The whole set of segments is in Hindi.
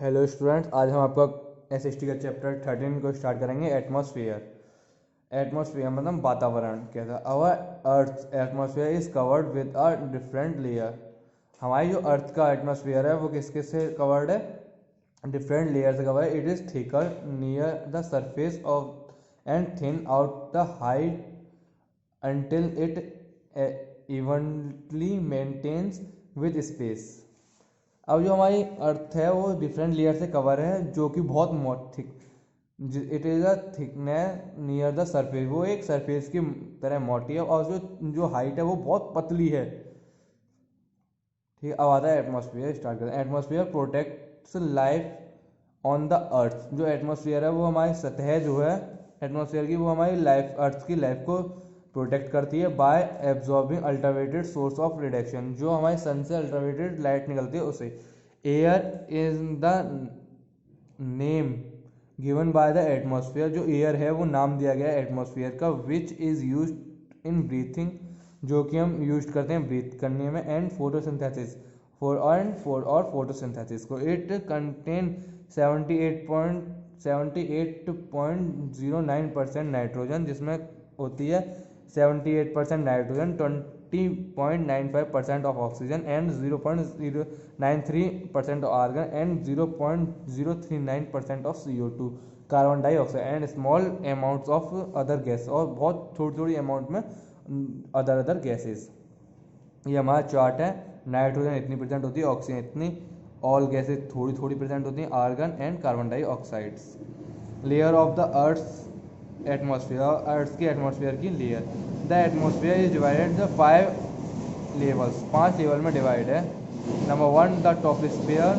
हेलो स्टूडेंट्स, आज हम आपका एसएसटी का चैप्टर 13 को स्टार्ट करेंगे। एटमॉस्फेयर। एटमॉस्फेयर मतलब वातावरण। क्या था? Our earth atmosphere is covered with a different layer. हमारी जो अर्थ का एटमॉस्फेयर है वो किस किस से कवर्ड है? डिफरेंट लेयर से कवर है। It is thicker near the surface of and thin out the height until it evenly maintains with space। अब जो हमारी अर्थ है वो डिफरेंट लेयर से कवर है जो कि बहुत thick. It is a thickness near the surface. वो एक सरफेस की तरह मोटी है और जो जो हाइट है वो बहुत पतली है। ठीक है, अब आता है एटमॉस्फेयर। स्टार्ट करते हैं। Atmosphere protects life on the earth. जो एटमॉस्फेयर है वो हमारी सतह जो है एटमॉस्फेयर की, वो हमारी लाइफ अर्थ की लाइफ को प्रोटेक्ट करती है by absorbing ultraviolet source of reduction. जो हमारे सन से अल्ट्रावेटेड लाइट निकलती है उसे। Air is the name given by the atmosphere. जो एयर है वो नाम दिया गया है एटमॉस्फेयर का। Which is use in breathing, जो कि हम यूज करते हैं ब्रीथ करने में। एंड फोटोसिंथेसिस और फोटोसिंथेसिस को। इट कंटेन 78.09% नाइट्रोजन, जिसमें होती है 78% nitrogen, 20.95% of oxygen and 0.093% of argon and 0.039% of CO2 carbon dioxide and small amounts of other gas, और बहुत थोड़ी थोड़ी अमाउंट में अदर गैसेस। ये हमारा चार्ट है। नाइट्रोजन इतनी परसेंट होती है, ऑक्सीजन इतनी, ऑल गैसेस थोड़ी थोड़ी परसेंट होती हैं, argon and carbon dioxides. Layer of the earth atmosphere. Earth की एटमॉस्फेयर की layer. The atmosphere is divided the 5 levels. 5 level में डिवाइड है। Number 1 the troposphere.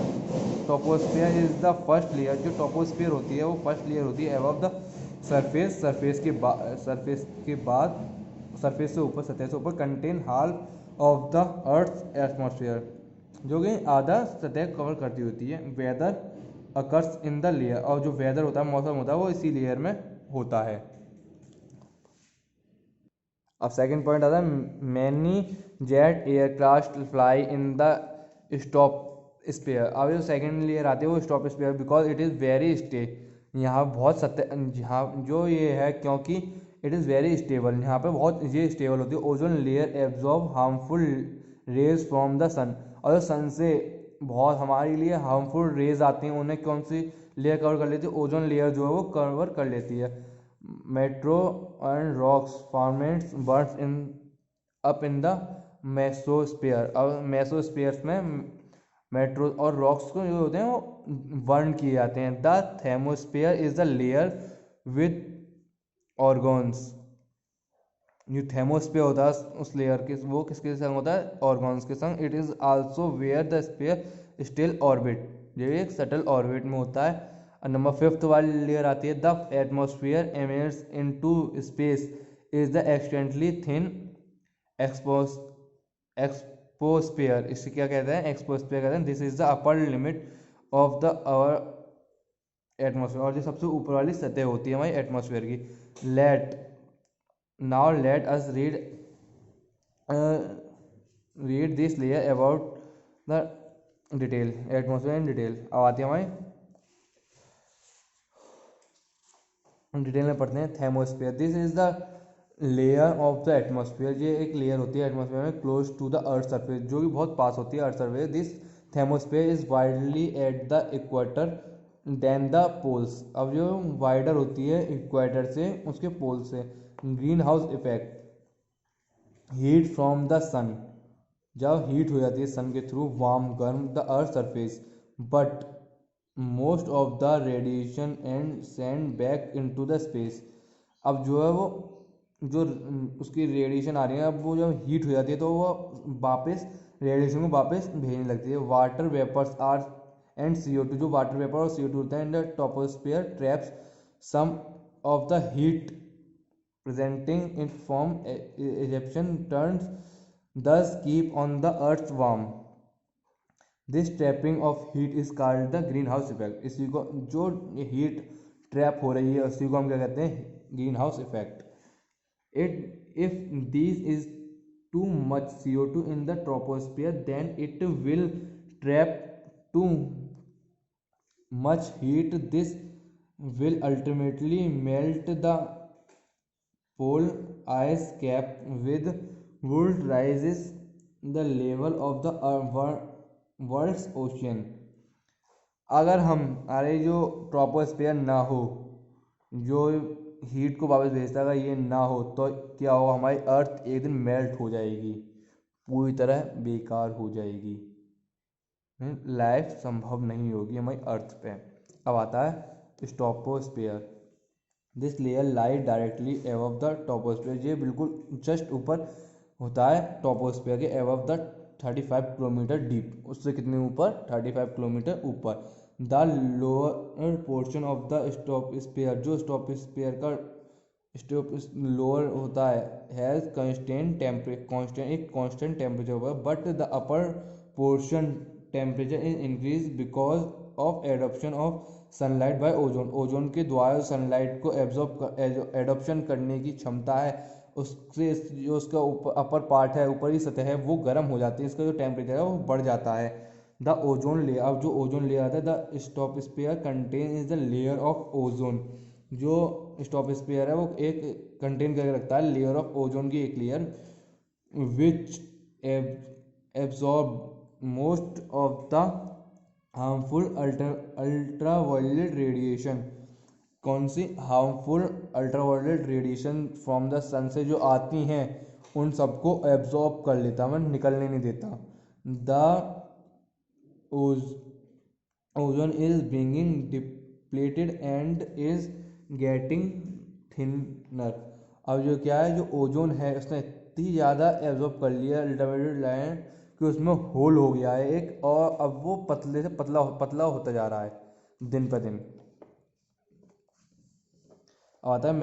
Troposphere is the first layer. जो टॉपोस्फेयर होती है वो फर्स्ट लेयर होती है अबव द सरफेस। सरफेस के बाद सरफेस से ऊपर, सतह से ऊपर। Contain half of the earth atmosphere, जो कि आधा सतह कवर करती होती है। Weather occurs in the layer. और जो वेदर होता है, मौसम होता है, वो इसी लेयर में होता है। अब सेकंड पॉइंट आता है many jet aircraft fly in the stratosphere. अब जो सेकंड लेयर आती है वो stratosphere, because it is very stay. यहाँ बहुत सत्य यहाँ जो ये है क्योंकि इट इज़ वेरी स्टेबल। यहाँ पे बहुत ये स्टेबल होती है। Ozone layer absorb harmful rays from the sun. और जो सन से बहुत हमारे लिए हार्मफुल रेज आती हैं उन्हें कौन सी लेयर कवर कर लेती है? ओजोन लेयर जो है वो कवर कर लेती है। Metro and rocks formats birds in up in the mesosphere. अब मेसोस्फीयर्स में मेट्रो और रॉक्स को जो होते हैं वो बर्न किए जाते हैं। The thermosphere is the layer with organs. जो थर्मोस्फीयर होता है उस लेयर के, वो किसके संग होता है? ऑर्गन्स के संग। It is also where the sphere still orbit. जो एक सटल ऑर्बिट में होता है। नंबर 5 वाली लेयर आती है the atmosphere emits into space is the extremely thin expose exosphere. इसे क्या कहते हैं? एक्सपोस्फियर कहते हैं। This is the upper limit of the our atmosphere. और जो सबसे ऊपर वाली सतह होती है हमारी एटमोस्फियर की। Now let us read this layer about the detail atmosphere in detail. अब आती है हमारी डिटेल में पढ़ते हैं। Thermosphere this is the layer of the atmosphere. ये एक लेयर होती है एटमोस्फियर में close to the earth surface, जो कि बहुत पास होती है earth surface. This thermosphere is widely at the equator than the poles. अब जो वाइडर होती है इक्वेटर से, उसके पोल से। Greenhouse effect heat from the sun. जब हीट हो जाती है सन के थ्रू, वार्म गर्म the earth surface, but most of the radiation and send back into the space. अब जो है वो जो उसकी रेडिएशन आ रही है, अब वो जब हीट हो जाती है तो वो वापस रेडिएशन को वापस भेजने लगती है। Water vapours are and CO2। जो वाटर वेपर और CO2 होता है in the troposphere traps some of the heat presenting it from Egyptian turns, thus keep on the earth warm. This trapping of heat is called the greenhouse effect। इसी को जो हीट ट्रैप हो रही है उसी को हम क्या कहते हैं? Green house effect. If this is too much CO2 in the troposphere, then it will trap too much heat. This will ultimately melt the pole ice cap with would rises the level of the world's ocean. अगर हमारे जो ट्रोपोस्फियर ना हो, जो हीट को वापस भेजता है, अगर ये ना हो तो क्या होगा, हमारी अर्थ एक दिन मेल्ट हो जाएगी, पूरी तरह बेकार हो जाएगी, लाइफ संभव नहीं होगी हमारी अर्थ पे। अब आता है stratosphere. This layer lies directly above the troposphere. ये बिल्कुल जस्ट ऊपर होता है टॉपोस्फियर के, एबव द 35 किलोमीटर डीप। उससे कितने ऊपर? 35 किलोमीटर ऊपर। The lower portion of the stratosphere, जो स्टोपोस्फियर का लोअर होता है, हैज कांस्टेंट टेम्परेचर होगा, but the upper portion temperature is increase because of adoption of sunlight by ozone. Ozone के द्वारा सनलाइट को एडॉप्शन करने की क्षमता है, उससे जो उसका अपर पार्ट है, ऊपर की सतह है, वो गर्म हो जाती है, इसका जो टेम्परेचर है वो बढ़ जाता है। द ओजोन लेयर, अब जो ओजोन लेयर आता है, the stratosphere contain is the layer of ozone. जो स्टोपोस्फियर है वो एक कंटेन करके रखता है लेयर ऑफ ओजोन की एक layer, which absorb most of the harmful ultraviolet radiation. कौन सी harmful ultraviolet radiation from the sun से जो आती हैं, उन सबको एब्जॉर्ब कर लेता, मतलब निकलने नहीं देता। The ozone is being depleted and is getting thinner. अब जो क्या है, जो ओजोन है उसने इतनी ज़्यादा एब्जॉर्ब कर लिया अल्ट्रावायलेट लाइन कि उसमें होल हो गया है एक, और अब वो पतले से पतला पतला होता जा रहा है दिन पर दिन। अब आता है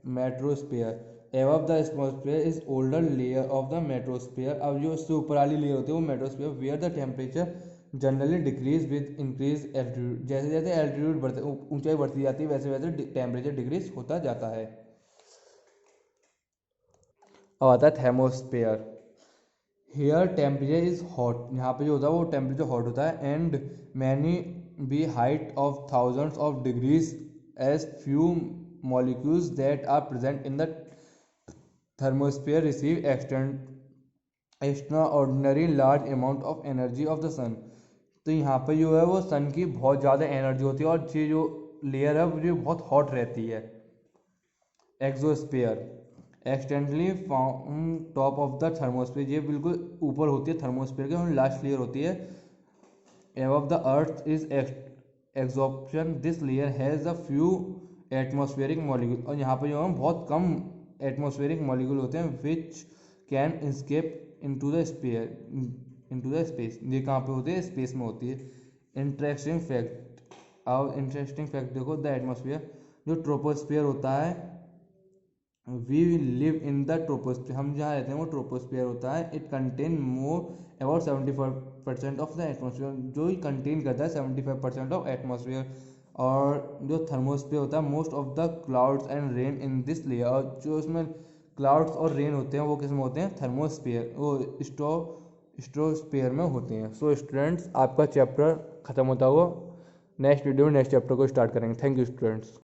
mesosphere. Above the atmosphere is older layer of the mesosphere. अब जो उससे ऊपर वाली लेयर होती है वो mesosphere, where the temperature generally decrease with increase altitude. जैसे जैसे एल्टीट्यूड बढ़ते, ऊंचाई बढ़ती जाती है, वैसे वैसे टेम्परेचर डिक्रीज होता जाता है। अब आता है thermosphere. Here temperature is hot. यहाँ पे जो होता है वो टेम्परेचर हॉट होता है, and many be height of thousands of degrees as few molecules that are present in the thermosphere receive extraordinary large amount of energy of the sun। तो यहाँ पे जो है वो सन की बहुत ज़्यादा एनर्जी होती है, और ये जो लेयर है वो बहुत हॉट रहती है। Exosphere extendedly top of the thermosphere. ये बिल्कुल ऊपर होती है थर्मोस्फेयर के, और लास्ट लेयर होती है above the earth is exhaustion। this layer has a few atmospheric molecule, और यहाँ पे जो है बहुत कम एटमॉस्फेरिक मॉलिक्यूल होते हैं, which can escape into the space। ये कहाँ पे होती है? स्पेस में होती है। इंटरेस्टिंग फैक्ट, अब इंटरेस्टिंग फैक्ट देखो, द एटमॉस्फेयर, जो ट्रोपोस्फियर होता है, we live in the troposphere, हम जहाँ रहते हैं वो ट्रोपोस्फियर होता है। It contain more about 75% of the atmosphere, जो ही कंटेन करता है 75% ऑफ एटमॉस्फेयर। और जो थर्मोस्फियर होता है, most of the clouds and rain in this layer, और जो उसमें क्लाउड्स और रेन होते हैं वो किस में होते हैं? थर्मोस्फियर, वो स्ट्रोस्फियर में होते हैं। सो स्टूडेंट्स, आपका चैप्टर खत्म होता हुआ, नेक्स्ट वीडियो में नेक्स्ट चैप्टर को स्टार्ट करेंगे। Thank you students.